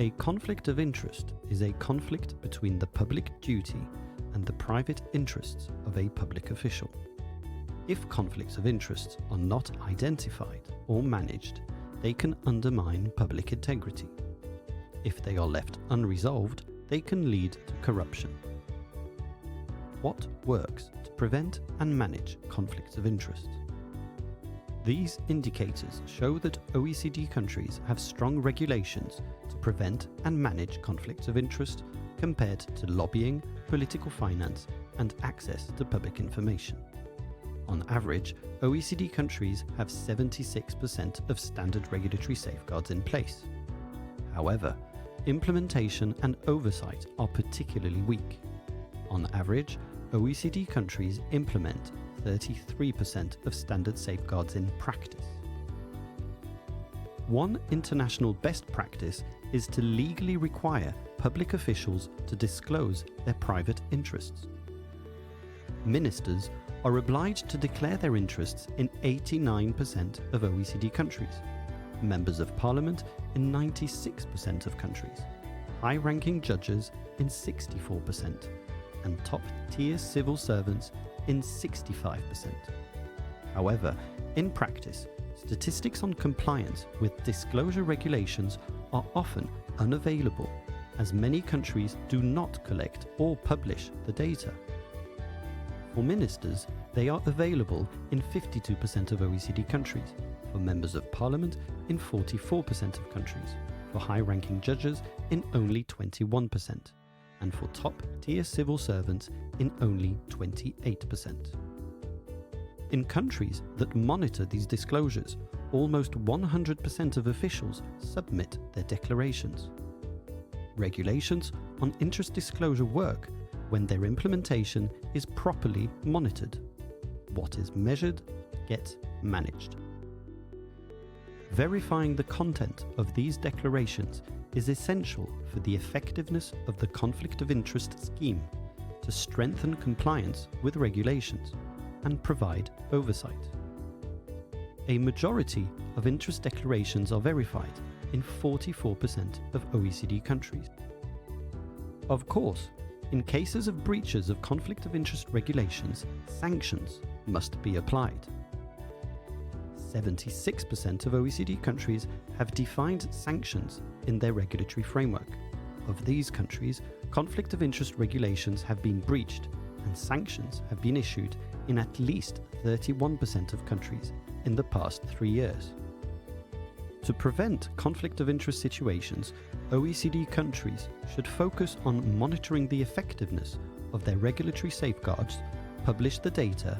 A conflict of interest is a conflict between the public duty and the private interests of a public official. If conflicts of interest are not identified or managed, they can undermine public integrity. If they are left unresolved, they can lead to corruption. What works to prevent and manage conflicts of interest? These indicators show that OECD countries have strong regulations to prevent and manage conflicts of interest compared to lobbying, political finance, and access to public information. On average, OECD countries have 76% of standard regulatory safeguards in place. However, implementation and oversight are particularly weak. On average, OECD countries implement 33% of standard safeguards in practice. One international best practice is to legally require public officials to disclose their private interests. Ministers are obliged to declare their interests in 89% of OECD countries, members of parliament in 96% of countries, high-ranking judges in 64%, and top-tier civil servants in 65%. However, in practice, statistics on compliance with disclosure regulations are often unavailable, as many countries do not collect or publish the data. For ministers, they are available in 52% of OECD countries, for members of parliament in 44% of countries, for high-ranking judges in only 21%, and for top-tier civil servants in only 28%. In countries that monitor these disclosures, almost 100% of officials submit their declarations. Regulations on interest disclosure work when their implementation is properly monitored. What is measured gets managed. Verifying the content of these declarations is essential for the effectiveness of the conflict of interest scheme to strengthen compliance with regulations and provide oversight. A majority of interest declarations are verified in 44% of OECD countries. Of course, in cases of breaches of conflict of interest regulations, sanctions must be applied. 76% of OECD countries have defined sanctions in their regulatory framework. Of these countries, conflict of interest regulations have been breached and sanctions have been issued in at least 31% of countries in the past 3 years. To prevent conflict of interest situations, OECD countries should focus on monitoring the effectiveness of their regulatory safeguards, publish the data,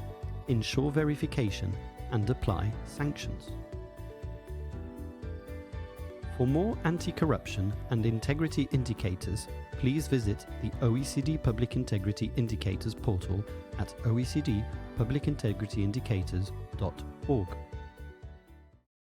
ensure verification, and apply sanctions. For more anti-corruption and integrity indicators, please visit the OECD Public Integrity Indicators portal at oecdpublicintegrityindicators.org.